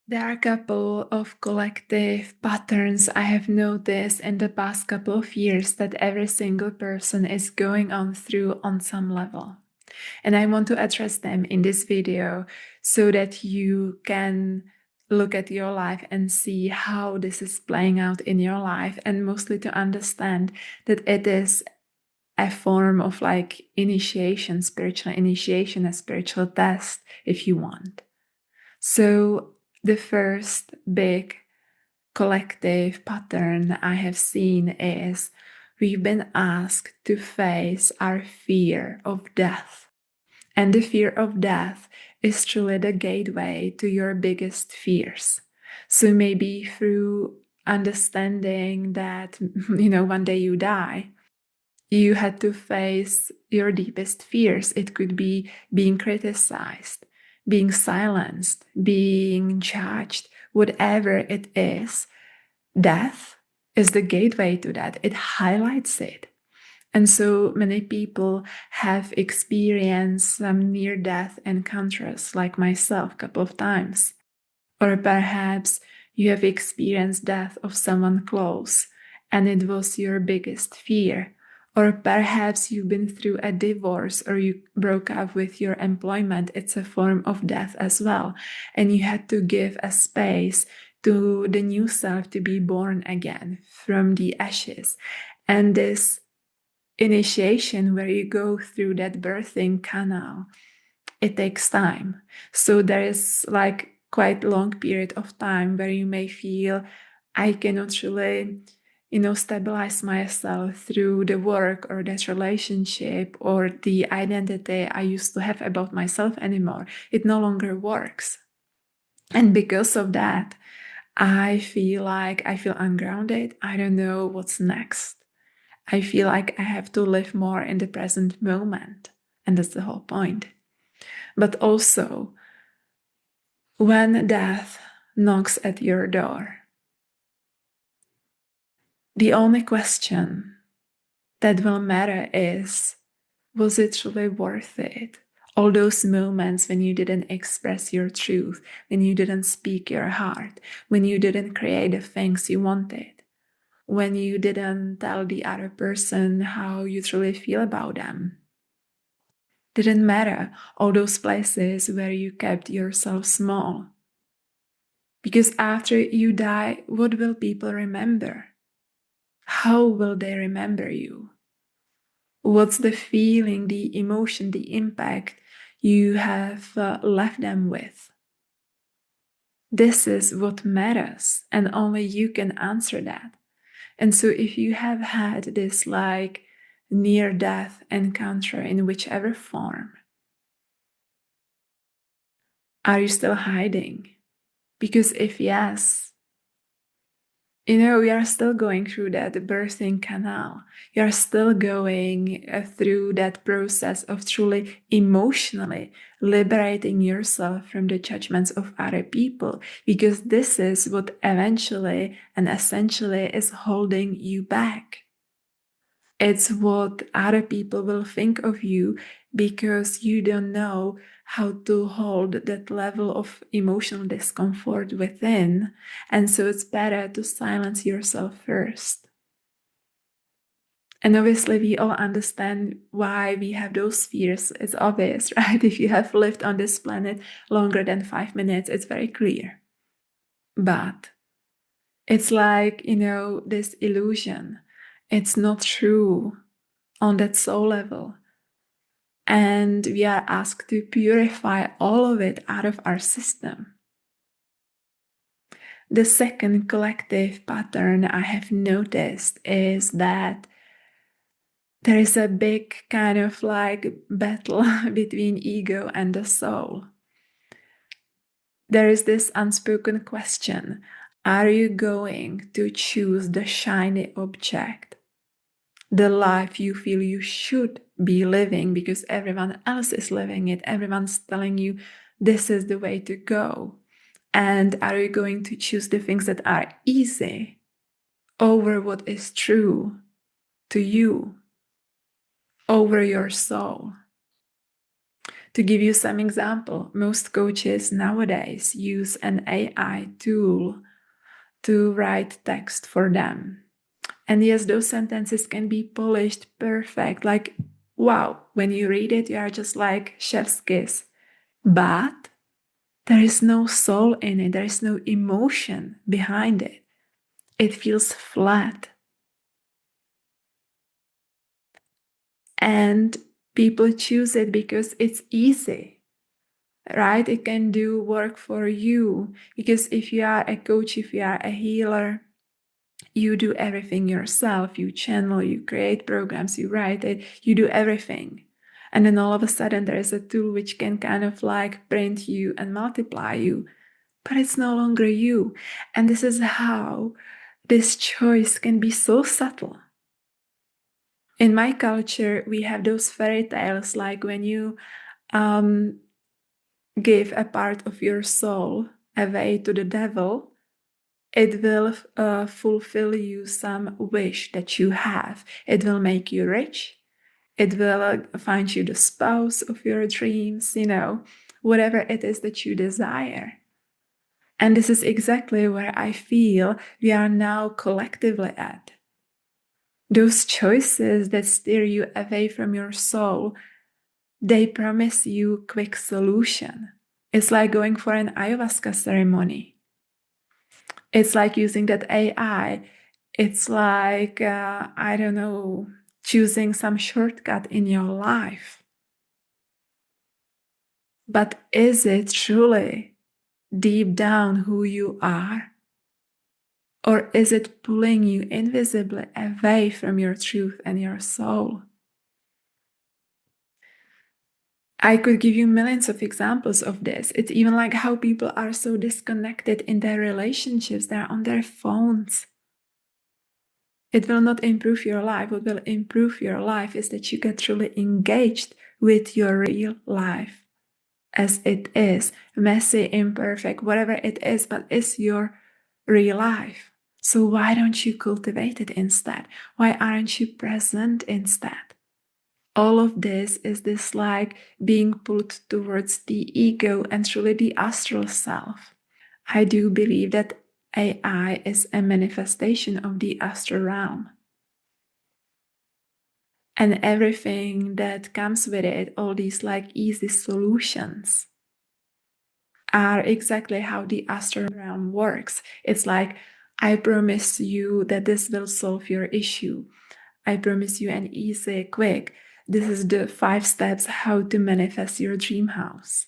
There are a couple of collective patterns I have noticed in the past couple of years that every single person is going on through on some level. And I want to address them in this video so that you can look at your life and see how this is playing out in your life, and mostly to understand that it is a form of like initiation, spiritual initiation, a spiritual test if you want. So the first big collective pattern I have seen is we've been asked to face our fear of death. And the fear of death is truly the gateway to your biggest fears. So maybe through understanding that, one day you die, you had to face your deepest fears. It could be being criticized, being silenced, being judged, whatever it is. Death is the gateway to that. It highlights it. And so many people have experienced some near-death encounters, like myself, a couple of times. Or perhaps you have experienced death of someone close, and it was your biggest fear. Or perhaps you've been through a divorce, or you broke up with your employment. It's a form of death as well. And you had to give a space to the new self to be born again from the ashes. And this initiation, where you go through that birthing canal, it takes time. So there is like quite long period of time where you may feel, I cannot really, stabilize myself through the work or that relationship or the identity I used to have about myself anymore. It no longer works. And because of that, I feel ungrounded. I don't know what's next. I feel like I have to live more in the present moment. And that's the whole point. But also, when death knocks at your door, the only question that will matter is, was it truly worth it? All those moments when you didn't express your truth, when you didn't speak your heart, when you didn't create the things you wanted, when you didn't tell the other person how you truly feel about them. Didn't matter all those places where you kept yourself small. Because after you die, what will people remember? How will they remember you? What's the feeling, the emotion, the impact you have left them with? This is what matters, and only you can answer that. And so if you have had this like near-death encounter in whichever form, are you still hiding? Because if yes, we are still going through that birthing canal. You are still going through that process of truly emotionally liberating yourself from the judgments of other people, because this is what eventually and essentially is holding you back. It's what other people will think of you because you don't know how to hold that level of emotional discomfort within. And so it's better to silence yourself first. And obviously, we all understand why we have those fears. It's obvious, right? If you have lived on this planet longer than 5 minutes, it's very clear. But it's like, this illusion. It's not true on that soul level. And we are asked to purify all of it out of our system. The second collective pattern I have noticed is that there is a big kind of like battle between ego and the soul. There is this unspoken question: are you going to choose the shiny object, the life you feel you should be living because everyone else is living it, everyone's telling you this is the way to go? And are you going to choose the things that are easy over what is true to you, over your soul? To give you some example, most coaches nowadays use an AI tool to write text for them. And yes, those sentences can be polished perfect. Like, wow, when you read it, you are just like chef's kiss. But there is no soul in it. There is no emotion behind it. It feels flat. And people choose it because it's easy, right? It can do work for you. Because if you are a coach, if you are a healer, you do everything yourself. You channel, you create programs, you write it, you do everything. And then all of a sudden there is a tool which can kind of like print you and multiply you, but it's no longer you. And this is how this choice can be so subtle. In my culture, we have those fairy tales, like when you give a part of your soul away to the devil, it will fulfill you some wish that you have. It will make you rich. It will find you the spouse of your dreams, whatever it is that you desire. And this is exactly where I feel we are now collectively at. Those choices that steer you away from your soul, they promise you quick solution. It's like going for an ayahuasca ceremony. It's like using that AI. It's like, I don't know, choosing some shortcut in your life. But is it truly deep down who you are? Or is it pulling you invisibly away from your truth and your soul? I could give you millions of examples of this. It's even like how people are so disconnected in their relationships. They're on their phones. It will not improve your life. What will improve your life is that you get truly engaged with your real life as it is, messy, imperfect, whatever it is, but it's your real life. So why don't you cultivate it instead? Why aren't you present instead? All of this is this like being pulled towards the ego and truly the astral self. I do believe that AI is a manifestation of the astral realm. And everything that comes with it, all these like easy solutions, are exactly how the astral realm works. It's like, I promise you that this will solve your issue. I promise you an easy, quick. This is the 5 steps how to manifest your dream house.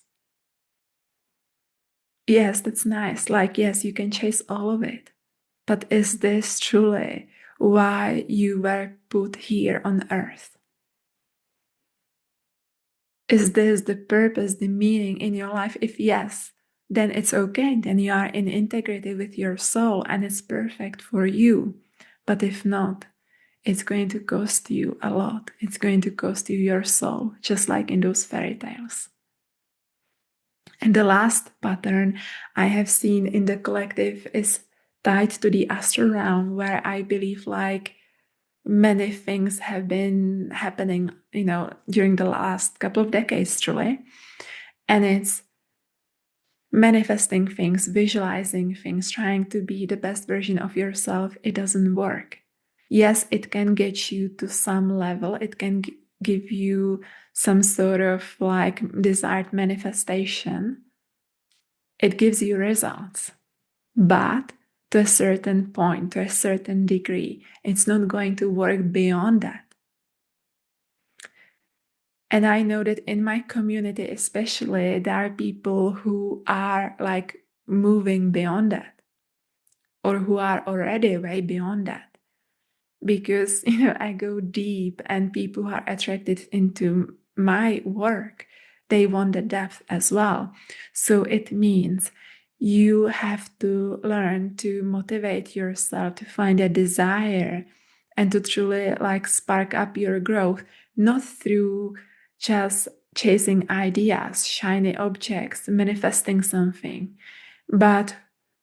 Yes, that's nice. Like, yes, you can chase all of it. But is this truly why you were put here on earth? Is this the purpose, the meaning in your life? If yes, then it's okay. Then you are in integrity with your soul and it's perfect for you. But if not, it's going to cost you a lot. It's going to cost you your soul, just like in those fairy tales. And the last pattern I have seen in the collective is tied to the astral realm, where I believe like many things have been happening, during the last couple of decades, truly. And it's manifesting things, visualizing things, trying to be the best version of yourself. It doesn't work. Yes, it can get you to some level. It can give you some sort of like desired manifestation. It gives you results. But to a certain point, to a certain degree, it's not going to work beyond that. And I know that in my community, especially, there are people who are like moving beyond that, or who are already way beyond that. Because, I go deep, and people who are attracted into my work, they want the depth as well. So it means you have to learn to motivate yourself to find a desire and to truly like spark up your growth, not through just chasing ideas, shiny objects, manifesting something, but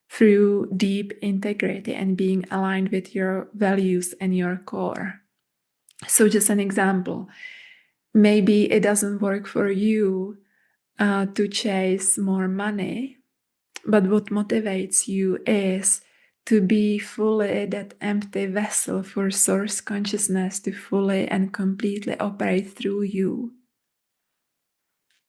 through deep integrity and being aligned with your values and your core. So just an example, maybe it doesn't work for you to chase more money, but what motivates you is to be fully that empty vessel for source consciousness to fully and completely operate through you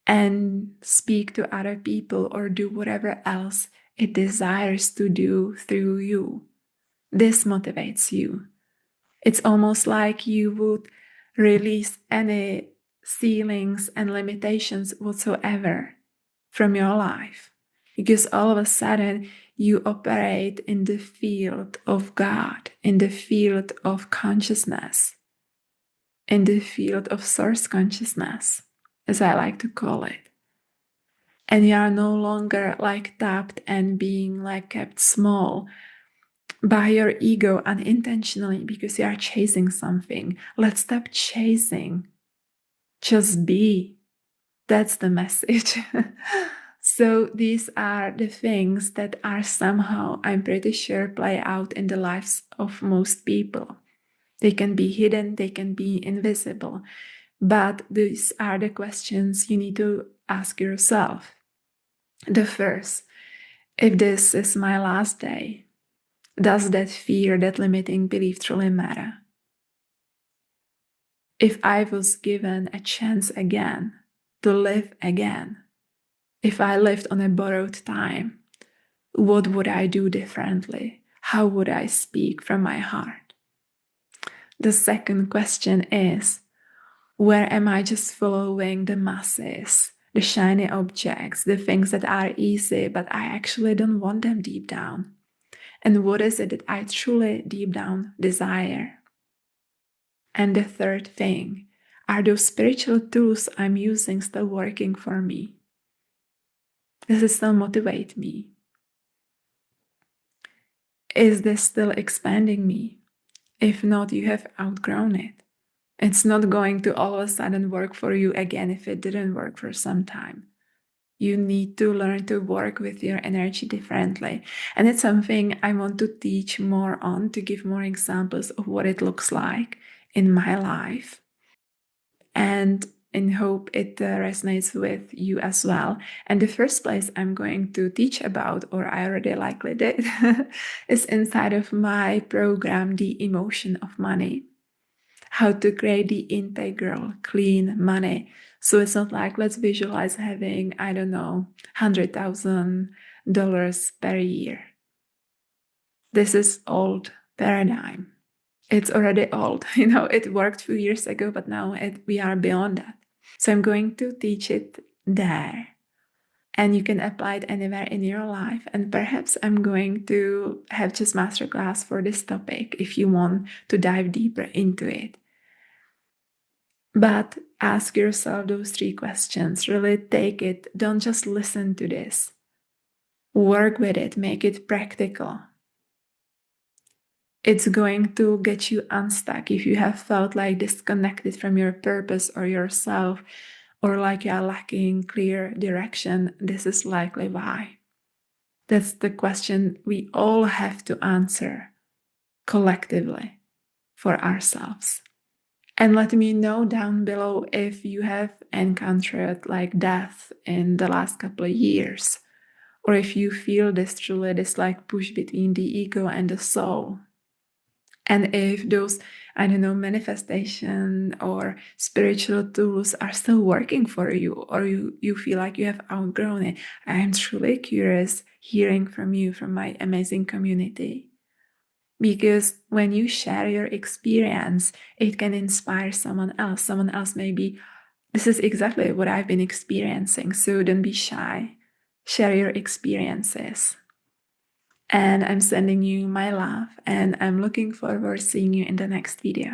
and speak to other people or do whatever else it desires to do through you. This motivates you. It's almost like you would release any ceilings and limitations whatsoever from your life, because all of a sudden you operate in the field of God, in the field of consciousness, in the field of source consciousness, as I like to call it. And you are no longer like tapped and being like kept small by your ego unintentionally because you are chasing something. Let's stop chasing. Just be. That's the message. So these are the things that are somehow, I'm pretty sure, play out in the lives of most people. They can be hidden, they can be invisible. But these are the questions you need to ask yourself. The first, if this is my last day, does that fear, that limiting belief truly matter? If I was given a chance again to live again, if I lived on a borrowed time, what would I do differently? How would I speak from my heart? The second question is, where am I just following the masses, the shiny objects, the things that are easy, but I actually don't want them deep down? And what is it that I truly deep down desire? And the third thing, are those spiritual tools I'm using still working for me? Does it still motivate me? Is this still expanding me? If not, you have outgrown it. It's not going to all of a sudden work for you again if it didn't work for some time. You need to learn to work with your energy differently. And it's something I want to teach more on, to give more examples of what it looks like in my life. And in hope it resonates with you as well. And the first place I'm going to teach about, or I already likely did, is inside of my program, The Emotion of Money. How to create the integral, clean money. So it's not like, let's visualize having, I don't know, $100,000 per year. This is old paradigm. It's already old. It worked a few years ago, but now we are beyond that. So I'm going to teach it there. And you can apply it anywhere in your life. And perhaps I'm going to have just masterclass for this topic if you want to dive deeper into it. But ask yourself those 3 questions. Really take it. Don't just listen to this. Work with it. Make it practical. It's going to get you unstuck if you have felt like disconnected from your purpose or yourself, or like you are lacking clear direction. This is likely why. That's the question we all have to answer collectively for ourselves. And let me know down below if you have encountered like death in the last couple of years, or if you feel this like push between the ego and the soul. And if those, manifestation or spiritual tools are still working for you, or you feel like you have outgrown it. I am truly curious hearing from you, from my amazing community. Because when you share your experience, it can inspire someone else. Someone else maybe, this is exactly what I've been experiencing. So don't be shy. Share your experiences. And I'm sending you my love, and I'm looking forward to seeing you in the next video.